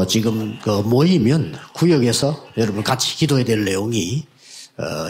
지금 그 모이면 구역에서 여러분 같이 기도해야 될 내용이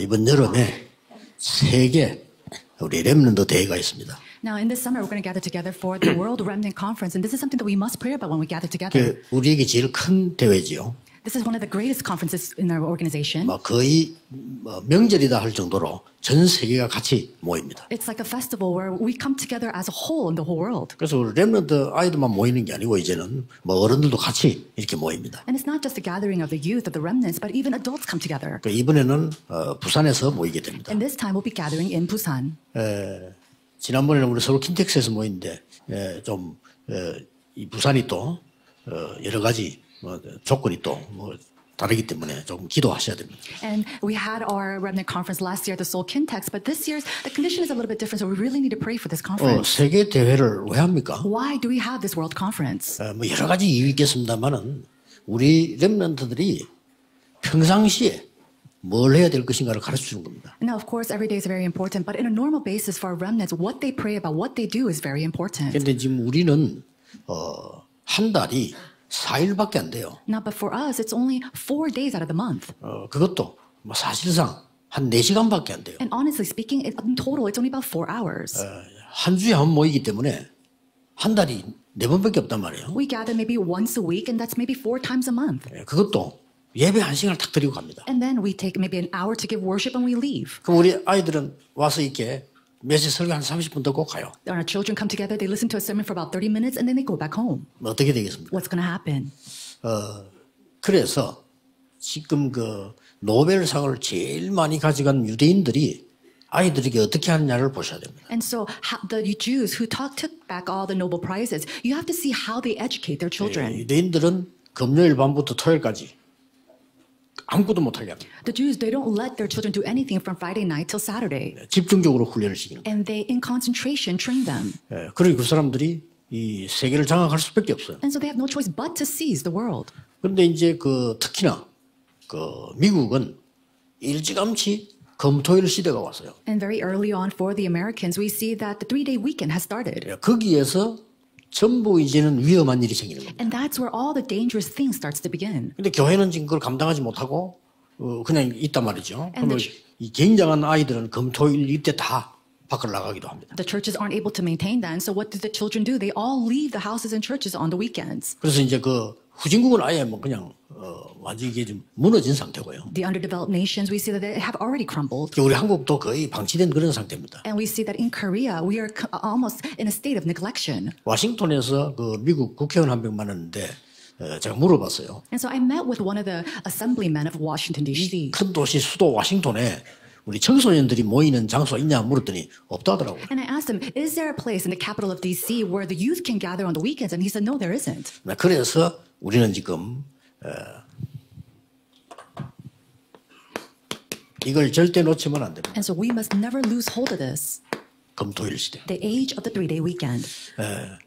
이번 여름에 세계 우리 렘넌트 대회가 있습니다. Now, in this summer, we're going to gather together for the World Remnant Conference, and this is something that we must pray about when we gather together. 그 우리에게 제일 큰 대회지요. This is one of the greatest conferences in our organization. 거의 명절이다 할 정도로 전 세계가 같이 모입니다. It's like a festival where we come together as a whole in the whole world. 그래서 우리 렘넌트 아이들만 모이는 게 아니고 이제는 어른들도 같이 이렇게 모입니다. And it's not just the gathering of the youth, of the remnants, but even adults come together. 이번에는 부산에서 모이게 됩니다. And this time we'll be gathering in Busan. 지난번에는 우리 서울 킨텍스에서 모였는데 이 부산이 또 여러 가지 조건이 또 다르기 때문에 조금 기도하셔야 됩니다. And we had our remnant conference last year at the Seoul Kintex, but this year's the condition is a little bit different, so we really need to pray for this conference. 세계 대회를 왜 합니까? Why do we have this world conference? 여러 가지 이유 있겠습니다만은 우리 렘넌트들이 평상시에 뭘 해야 될 것인가를 가르쳐 주는 겁니다. Now, of course, every day is very important, but in a normal basis for our remnants, what they pray about, what they do is very important. 그런데 지금 우리는 한 달이 4일밖에 안 돼요. Now, but for us, it's only 4 days out of the month. 그것도 사실상 한 4시간밖에 안 돼요. And honestly speaking, in total, it's only about 4 hours. 한 주에 한 번 모이기 때문에 한 달이 4번밖에 없단 말이에요. We gather maybe once a week, and that's maybe 4 times a month. 그것도 예배 1시간을 탁 드리고 갑니다. And then we take maybe an hour to give worship and we leave. 그럼 우리 아이들은 와서 이렇게 메시지 설교 한 30분 듣고 가요. Our children come together, they listen to a sermon for about 30 minutes, and then they go back home. 어떻게 되겠습니까? What's going to happen? 그래서 지금 그 노벨상을 제일 많이 가져간 유대인들이 아이들에게 어떻게 하느냐를 보셔야 됩니다. And so the Jews who took back all the Nobel Prizes, you have to see how they educate their children. 유대인들은 금요일 밤부터 토요일까지 아무것도 못하게 합니다. The Jews, they don't let their children do anything from Friday night till Saturday. 집중적으로 훈련을 시키는 거예요. And they, in concentration, train them. 그러니 그 사람들이 이 세계를 장악할 수밖에 없어요. And so they have no choice but to seize the world. 그런데 이제 특히나 미국은 일찌감치 금토일 시대가 왔어요. And very early on for the Americans, we see that the 3-day weekend has started. 거기에서 전부 이제는 위험한 일이 생기는 겁니다. And that's where all the dangerous things starts to begin. 근데 교회는 지금 그걸 감당하지 못하고 그냥 있단 말이죠. 그러면 이 굉장한 아이들은 금토일 이때 다 밖으로 나가기도 합니다. The churches aren't able to maintain that. And so what do the children do? They all leave the houses and churches on the weekends. 그래서 이제 후진국은 아예 그냥 완전히 이게 좀 무너진 상태고요. The underdeveloped nations, we see that they have already crumbled. 우리 한국도 거의 방치된 그런 상태입니다. And we see that in Korea, we are almost in a state of neglection. 워싱턴에서 미국 국회의원 한 명 만났는데 제가 물어봤어요. And so I met with one of the assemblymen of Washington D.C. 큰 도시 수도 워싱턴에 우리 청소년들이 모이는 장소가 있냐 물었더니 없다 하더라고요. And I asked him, is there a place in the capital of D.C. where the youth can gather on the weekends? And he said, no, there isn't. 그래서 우리는 지금 이걸 절대 놓치면 안 됩니다. And so we must never lose hold of this. 금토일 시대. The age of the 3-day weekend.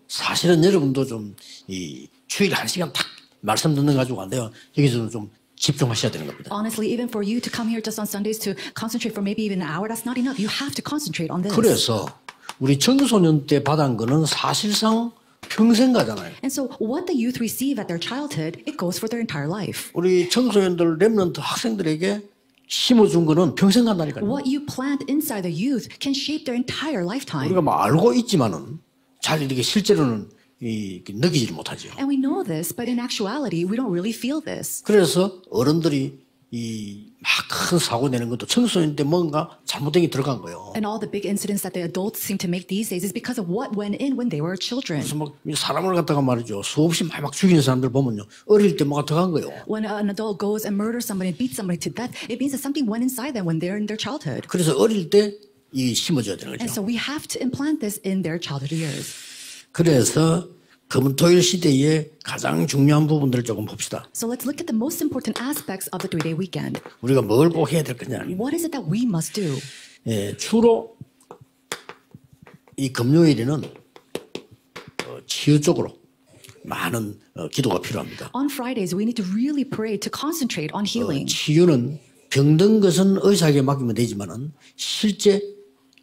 사실은 여러분도 좀 이 주일 1시간 딱 말씀 듣는 가지고 안 돼요. 여기서 좀 집중하셔야 되는 겁니다. Honestly, even for you to come here just on Sundays to concentrate for maybe even an hour, that's not enough. You have to concentrate on this. 그래서 우리 청소년 때 받은 거는 사실상 평생 가잖아요. And so what the youth receive at their childhood, it goes for their entire life. 우리 청소년들 렘넌트 학생들에게 심어준 거는 평생 간다니까요. What you plant inside the youth can shape their entire lifetime. 우리가 알고 있지만은 잘 이렇게 실제로는 느끼지 못하죠. And we know this, but in actuality, we don't really feel this. 그래서 어른들이 막 큰 사고 내는 것도 청소년 때 뭔가 잘못된 게 들어간 거예요. And all the big incidents that the adults seem to make these days is because of what went in when they were children. 그래서 막 사람을 갖다가 말이죠. 수없이 막 죽이는 사람들 보면요. 어릴 때 뭐가 들어간 거예요. When an adult goes and murders somebody and beats somebody to death, it means that something went inside them when they're in their childhood. 그래서 어릴 때 심어줘야 되는 And 거죠. so we have to implant this in their childhood years. 그래서 금토일 시대의 가장 중요한 부분들을 조금 봅시다. So let's look at the most important aspects of the 3-day weekend. 우리가 뭘 꼭 해야 될 거냐. What is it that we must do? 주로 이 금요일에는 치유 쪽으로 많은 기도가 필요합니다. On Fridays, we need to really pray to concentrate on healing. 치유는 병든 것은 의사에게 맡기면 되지만은 실제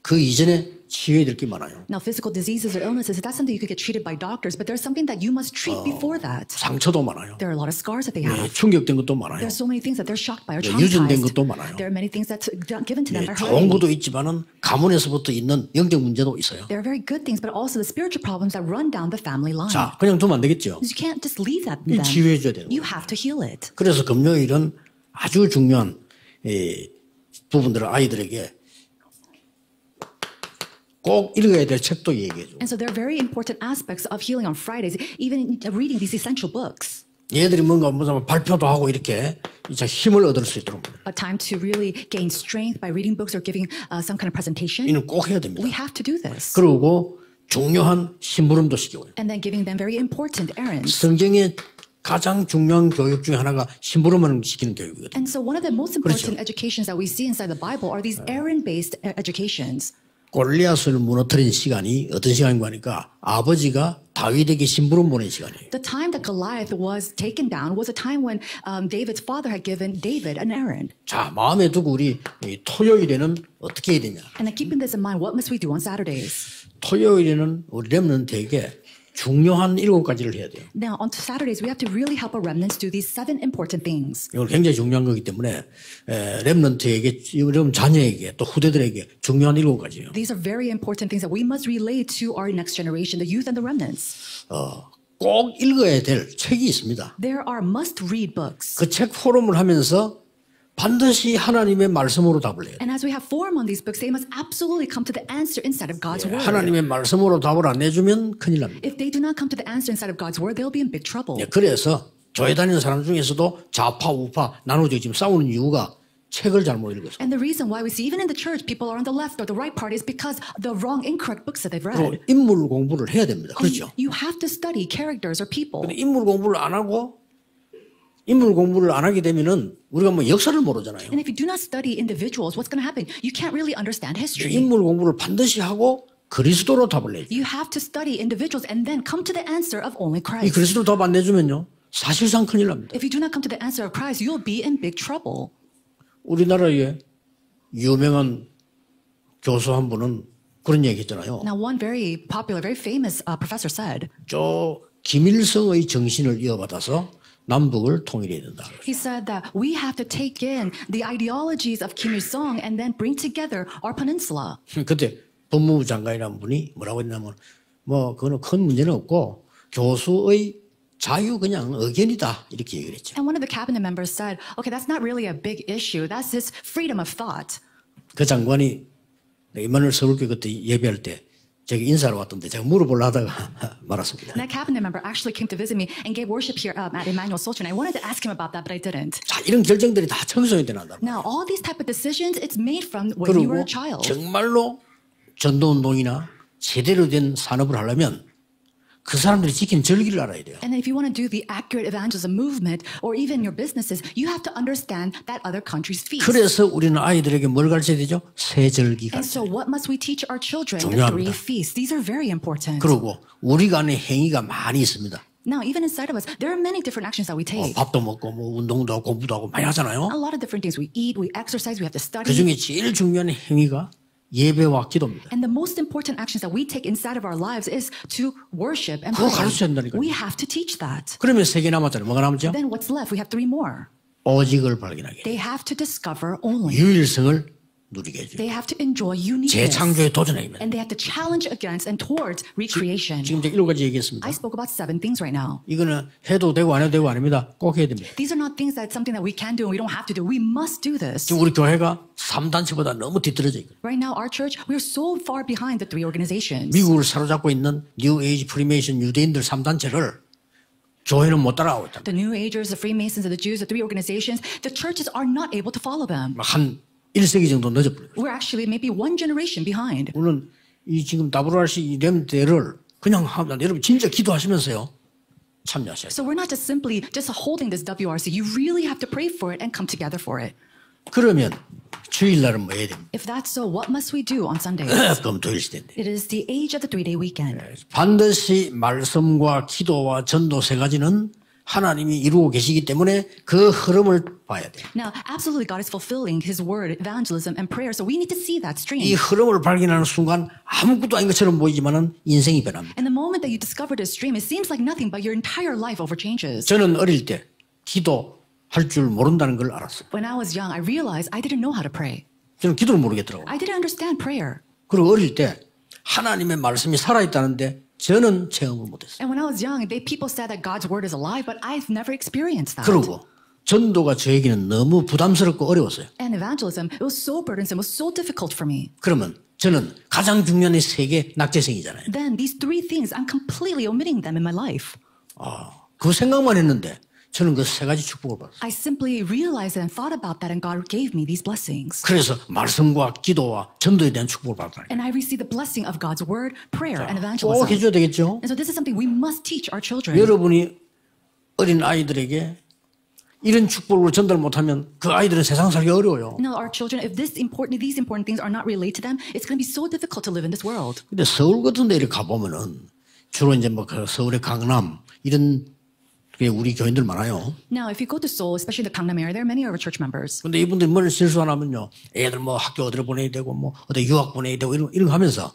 그 이전에 치료해야 될 게 많아요. Now, physical diseases or illnesses, that's something you could get treated by doctors, but there's something that you must treat before that. 상처도 많아요. There are a lot of scars that they 예, have. 충격된 것도 많아요. There's so many things that they're shocked by or 유전된 traumatized. 것도 많아요. There are many things that's given to them 예, by 좋은 hurting. 것도 있지만은 가문에서부터 있는 영적 문제도 있어요. There are very good things, but also the spiritual problems that run down the family line. 자, 그냥 두면 안 되겠죠. You can't just leave that 이 then. 치유해줘야 되는 You 거예요. have to heal it. 그래서 금요일은 아주 중요한 부분들을 아이들에게 꼭 읽어야 될 책도 얘기해줘. And so there are very important aspects of healing on Fridays, even reading these essential books. 얘들이 뭔가 무슨 발표도 하고 이렇게 이제 힘을 얻을 수 있도록 A time to really gain strength by reading books or giving some kind of presentation. 이는 꼭 해야 됩니다. We have to do this. 그리고 중요한 심부름도 시켜요. And then giving them very important errands. 성경의 가장 중요한 교육 중에 하나가 심부름을 시키는 교육이거든요. And so one of the most important 그렇죠. educations that we see inside the Bible are these errand-based educations. 골리앗을 무너뜨린 시간이 어떤 시간인가 하니까 아버지가 다윗에게 심부름 보낸 시간이에요. The time that Goliath was taken down was a time when David's father had given David an errand. 자, 마음에 두고 우리 이 토요일에는 어떻게 해야 되냐. And then keeping this in mind, what must we do on Saturdays? 토요일에는 우리 렘넌트에게 중요한 7가지를 해야 돼요. Now, on Saturdays, we have to really help our remnants do these 7 important things. 이건 굉장히 중요한 거기 때문에 렘넌트에게, 여러분 자녀에게 또 후대들에게 중요한 7가지예요. These are very important things that we must relay to our next generation, the youth and the remnants. 꼭 읽어야 될 책이 있습니다. There are must-read books. 그 책 포럼을 하면서 반드시 하나님의 말씀으로 답을 해야 돼요. And as we have forum on these books, they must absolutely come to the answer inside of God's word. 하나님의 말씀으로 답을 안 내주면 큰일 납니다. If they do not come to the answer inside of God's word, they'll be in big trouble. 그래서 교회 다니는 사람 중에서도 좌파 우파 나눠져 지금 싸우는 이유가 책을 잘못 읽어서. And the reason why we see even in the church people are on the left or the right party is because the wrong, incorrect books that they've 그리고 read. 인물 공부를 해야 됩니다. 그렇죠? You have to study characters or people. 근데 인물 공부를 안 하고 인물 공부를 안 하게 되면은 우리가 뭐 역사를 모르잖아요. And if you do not study individuals, what's going to happen? You can't really understand history. 인물 공부를 반드시 하고 그리스도로 답을 내죠. You have to study individuals and then come to the answer of only 이 Christ. 그리스도 답 안 내주면요 사실상 큰일 납니다. If you do not come to the answer of Christ, you'll be in big trouble. 우리나라에 유명한 교수 한 분은 그런 얘기 했잖아요. Now, one very popular, very famous professor said, 저 김일성의 정신을 이어받아서 남북을 통일해야 된다. he said that we have to take in the ideologies of Kim Il-sung and then bring together our peninsula. 그때 법무부 장관이라는 분이 뭐라고 했냐면 뭐 그거는 큰 문제는 없고 교수의 자유 그냥 의견이다 이렇게 얘기를 했죠. And one of the cabinet members said, okay, that's not really a big issue. That's his freedom of thought. 그 장관이 이만울 서울교회 그때 예배할 때 제가 인사를 왔던데 제가 물어보려 하다가 말았습니다. And that cabinet member actually came to visit me and gave worship here at Emmanuel Soldier. And I wanted to ask him about that, but I didn't. 자, 이런 결정들이 다 청소년이 때 난다. Now, all these type of decisions, it's made from when you were 그리고 a child. 정말로 전도운동이나 제대로 된 산업을 하려면 그 사람들이 지킨 절기를 알아야 돼요. And if you want to do the accurate evangelism movement or even your businesses, you have to understand that other country's feast. 그래서 우리는 아이들에게 뭘 가르쳐야 되죠? 세 절기 And so 가르쳐야 돼요. what must we teach our children? The 중요합니다. 3 feasts. These are very important. 그리고 우리가 하는 행위가 많이 있습니다. Now, even inside of us, there are many different actions that we take. 밥도 먹고 뭐 운동도 하고 공부도 하고 많이 하잖아요. A lot of different things. We eat, we exercise, we have to study. 그 중에 제일 중요한 행위가 예배와 기도입니다. And the most important actions that we take inside of our lives is to worship and 그거 pray. 가르쳐야 된다니까요. We have to teach that. 그러면 세 개 남았잖아요. 뭐가 남았죠? Then what's left? We have 3 more. 오직을 발견하게. They have to discover only. 유일성을 누리게 해줘요. They have to enjoy uniqueness. 재창조에 도전하게. And they have to challenge against and towards recreation. 지금 제가 7가지 얘기했습니다. I spoke about 7 things right now. 이거는 해도 되고 안 해도 되고 아닙니다. 꼭 해야 됩니다. These are not things that's something that we can do and we don't have to do. We must do this. 지금 우리 교회가 3단체보다 너무 뒤떨어져 있거든요. Right now, our church, we're so far behind the 3 organizations. 미국을 사로잡고 있는 뉴 에이지 프리메이션 유대인들 3단체를 교회는 못 따라가고 있다. The New Agers, the Freemasons, and the Jews, the 3 organizations, the churches are not able to follow them. 한 1세기 정도 늦어버려요. We're actually maybe 1 generation behind. 물론 이 지금 WRC 이 렘대를 그냥 하면 여러분 진짜 기도하시면서요. 참여하셔야 돼요. So we're not just simply just holding this WRC. You really have to pray for it and come together for it. 그러면 주일날은 뭐 해야 됩니까? If that's so, what must we do on Sundays? 금토일 시대인데. It is the age of the 3-day weekend. 반드시 말씀과 기도와 전도 세 가지는 하나님이 이루고 계시기 때문에 그 흐름을 봐야 돼요. Now, absolutely, God is fulfilling His word, evangelism, and prayer. So we need to see that 이 stream. 흐름을 발견하는 순간 아무것도 아닌 것처럼 보이지만은 인생이 변합니다. And the moment that you discover this stream, it seems like nothing, but your entire life overchanges. 저는 어릴 때 기도할 줄 모른다는 걸 알았어요. When I was young, I realized I didn't know how to pray. 저는 기도를 모르겠더라고요. I didn't understand prayer. 그리고 어릴 때 하나님의 말씀이 살아있다는데 저는 체험을 못했어요. And when I was young, people said that God's word is alive, but I've never experienced that. 그리고 전도가 저에게는 너무 부담스럽고 어려웠어요. And evangelism, it was so burdensome, it was so difficult for me. 그러면 저는 가장 중요한 이 세 개 낙제생이잖아요. Then these three things, I'm completely omitting them in my life. 그 생각만 했는데 저는 그 세 가지 축복을 받았어요. I simply realized and thought about that, and God gave me these blessings. 그래서 말씀과 기도와 전도에 대한 축복을 받았다. And I received the blessing of God's word, prayer, and 꼭 evangelism. 해줘야 되겠죠? And so this is something we must teach our children. 여러분이 어린 아이들에게 이런 축복을 전달 못하면 그 아이들은 세상 살기 어려워요. Now, our children, if these important things are not relayed to them, it's going to be so difficult to live in this world. 근데 서울 같은 데 이렇게 가보면은 주로 이제 뭐 그 서울의 강남 이런 게 우리 교인들 많아요. Now, if you go to Seoul, especially the Gangnam area, there are many of our church members. 근데 이분들이 뭘 실수 안 하면요. 애들 뭐 학교 어디로 보내야 되고 뭐 어디 유학 보내야 되고 이런 거 하면서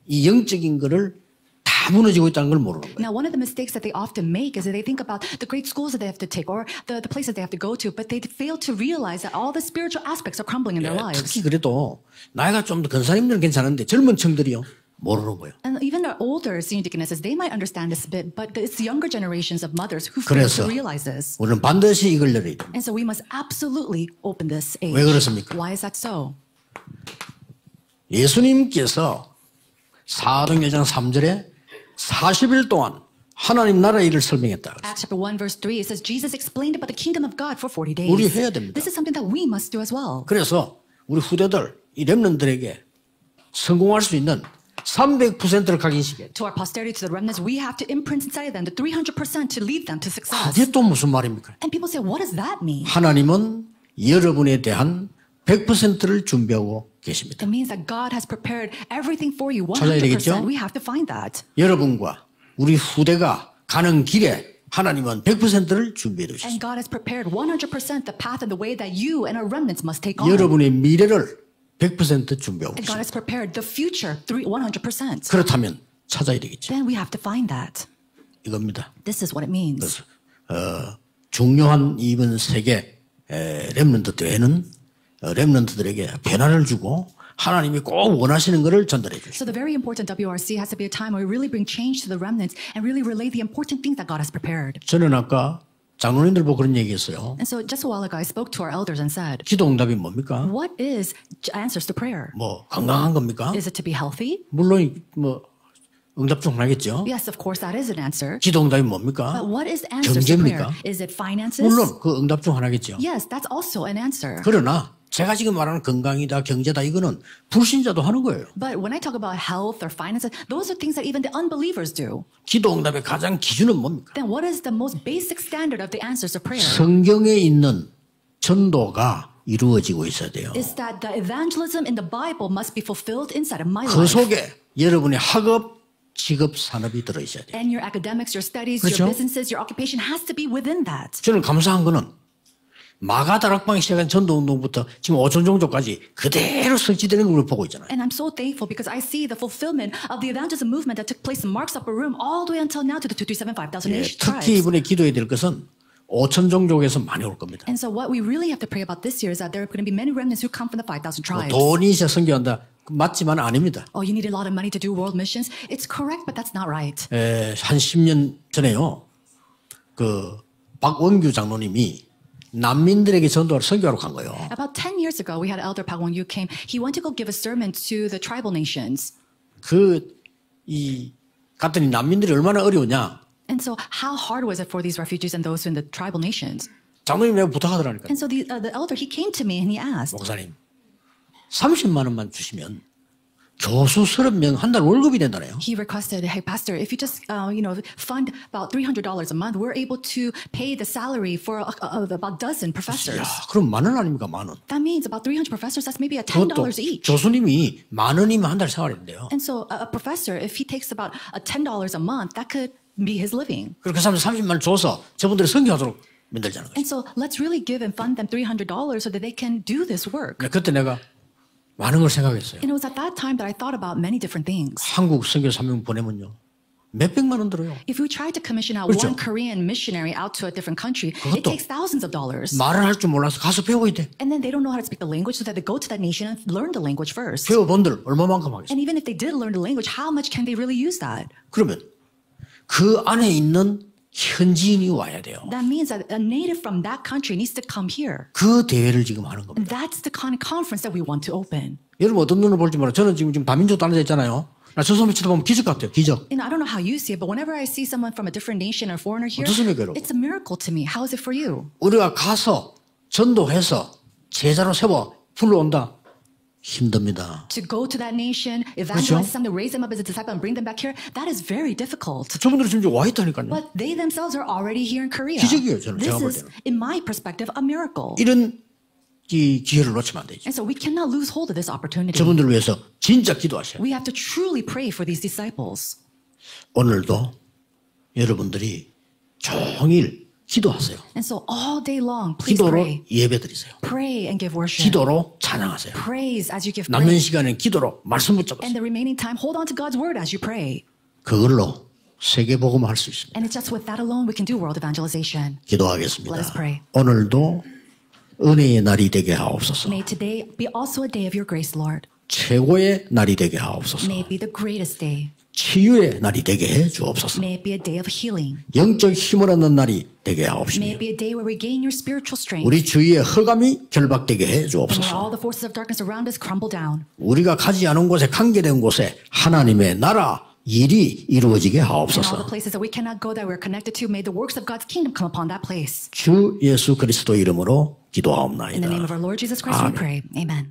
이 영적인 거를 다 무너지고 있다는 걸 모르는 거예요. Now, one of the mistakes that they often make is that they think about the great schools that they have to take or the places they have to go to, but they fail to realize that all the spiritual aspects are crumbling in their lives. 특히 그래도 나이가 좀 더 근 사람들은 괜찮은데 젊은 층들이요. 모르는 거예요. And even our older senior deaconesses, they might understand this a bit, but it's the younger generations of mothers who fail 그래서 to realize this. 우리는 반드시 이걸 열어야 됩니다. And so we must absolutely open this age. 왜 그렇습니까? Why is that so? 예수님께서 사도행전 3절에 40일 동안 하나님 나라의 일을 설명했다. Acts chapter 1 verse 3, it says Jesus explained about the kingdom of God for 40 days. 우리 해야 됩니다. This is something that we must do as well. 그래서 우리 후대들 이 렘넌트들에게 성공할 수 있는 300%를 각인시켜야 돼. To our posterity, to the remnants, we have to imprint inside of them the 300% to lead them to success. 그게 또 무슨 말입니까? And people say, what does that mean? 하나님은 여러분에 대한 100%를 준비하고 계십니다. It means that God has prepared everything for you 100%. 찾아야 되겠죠? We have to find that. 여러분과 우리 후대가 가는 길에 하나님은 100%를 준비해 두셨습니다. And God has prepared 100% the path and the way that you and our remnants must take on. 여러분의 미래를 100% 준비하고 And God 있습니다. has prepared the future 100%. 그렇다면 찾아야 되겠죠. Then we have to find that. 이겁니다. This is what it means. 중요한 이번 세계 렘넌트 대회는 렘넌트들에게 변화를 주고 하나님이 꼭 원하시는 것을 전달해 주십시오. So the very important WRC has to be a time where we really bring change to the remnants and really relay the important things that God has prepared. 저는 아까 장로님들 보고 그런 얘기했어요. And so just a while ago, I spoke to our elders and said, 기도 응답이 뭡니까? what is answers to prayer? 뭐 건강한 겁니까? Is it to be healthy? 물론 뭐 응답 중 하나겠죠. Yes, of course, that is an answer. 기도 응답이 뭡니까? But what is answers to prayer? 경제입니까? Is it finances? 물론 그 응답 중 하나겠죠. Yes, that's also an answer. 그러나 제가 지금 말하는 건강이다, 경제다 이거는 불신자도 하는 거예요. But when I talk about health or finances, those are things that even the unbelievers do. 기도 응답의 가장 기준은 뭡니까? Then what is the most basic standard of the answers to prayer? 성경에 있는 전도가 이루어지고 있어야 돼요. Is that the evangelism in the Bible must be fulfilled inside of my 그 life. 속에 여러분의 학업, 직업, 산업이 들어있어야 돼요. And your academics, your studies, 그렇죠? your businesses, your occupation has to be within that. 저는 감사한 거는 마가다락방이 시작한 전도운동부터 지금 오천종족까지 그대로 성취되는 걸 보고 있잖아요. And I'm so thankful because I see the fulfillment of the evangelism movement that took place in Mark's upper room all the way until now to the 237 5,000 예, tribes. 특히 이번에 기도해야 될 것은 오천종족에서 많이 올 겁니다. And so what we really have to pray about this year is that there are going to be many remnants who come from the 5,000 tribes. 돈이 있어 선교한다. 맞지만 아닙니다. Oh, you need a lot of money to do world missions. It's correct, but that's not right. 한 10년 전에요. 그 박원규 장로님이 난민들에게 전도하러 선교하러 간 거예요. About 10 years ago, we had Elder Park Won-yu came. He went to go give a sermon to the tribal nations. 갔더니 난민들이 얼마나 어려우냐. And so how hard was it for these refugees and those in the tribal nations? 장로님 내가 부탁하더라니까. And so the elder, he came to me and he asked, 목사님 30만 원만 주시면 교수 30명 한 달 월급이 된다네요. he requested, hey, pastor, if you just, fund about $300 a month, we're able to pay the salary for about a dozen professors. 야, 그럼 10,000원 아닙니까? 10,000원. That means about 300 professors, that's maybe at $10 그것도 each. 교수님이 10,000원이면 한 달 생활인데요. And so a professor, if he takes about $10 a month, that could be his living. 그렇게 그 사람들 30만 원 줘서 저분들이 선교하도록 만들자는 거죠. And so let's really give and fund them $300 so that they can do this work. 그때 내가 많은 걸 생각했어요. And it was at that time that I thought about many different things. 한국 선교 3명 보내면요. 몇백만 원 들어요. If we tried to commission out 그렇죠. one Korean missionary out to a different country, it 그것도 takes thousands of dollars. 말을 할 줄 몰라서 가서 배워야 돼. And then they don't know how to speak the language, so that they go to that nation and learn the language first. 배워본들 얼마만큼 하겠어요. And even if they did learn the language, how much can they really use that? 그러면 그 안에 있는 현지인이 와야 돼요. That means that a native from that country needs to come here. 그 대회를 지금 하는 겁니다. And that's the kind of conference that we want to open. 여러분 어떤 눈으로 볼지 몰라요. 저는 지금 다민족도 앉아 있잖아요. 나 저 사람 쳐다보면 기적 같아요. 기적. And I don't know how you see it, but whenever I see someone from a different nation or foreigner here, 어떻습니까, 여러분? it's a miracle to me. How is it for you? 우리가 가서 전도해서 제자로 세워 불러온다. 힘듭니다. To go to that nation, 그렇죠? evangelize them, to raise them up as a disciple and bring them back here, that is very difficult. 저분들이 지금 와 있다니까요. But they themselves are already here in Korea. 기적이에요, 저는. This 제가 볼 is, 때는. in my perspective, a miracle. 이런 이 기회를 놓치면 안 되죠. And so we cannot lose hold of this opportunity. 저분들을 위해서 진짜 기도하셔야 돼요. We have to truly pray for these disciples. 오늘도 여러분들이 종일 기도하세요. And so all day long, please 기도로 pray. 예배드리세요. Pray and give worship. 기도로 찬양하세요. Praise as you give 남는 praise. 시간엔 기도로 말씀 And 붙잡으세요. the remaining time, hold on to God's word as you pray. 그걸로 세계 복음을 할 수 있습니다. And it's just with that alone we can do world evangelization. 기도하겠습니다. Let us pray. 오늘도 은혜의 날이 되게 하옵소서. May today be also a day of your grace, Lord. 최고의 날이 되게 하옵소서. May it be the greatest day. 치유의 날이 되게 해 주옵소서. May it be a day of healing. 영적 힘을 얻는 날이 되게 May 하옵시며 it be a day where we gain your spiritual strength. 우리 주위의 흑암이 결박되게 해 And where all 주옵소서. the forces of darkness around us crumble down. 우리가 가지 않은 곳에 관계된 곳에 하나님의 나라 일이 이루어지게 And all the 하옵소서. places that we cannot go that we're connected to, may the works of God's kingdom come upon that place. 주 예수 그리스도 이름으로 In the name 기도하옵나이다. of our Lord Jesus Christ, we pray. Amen.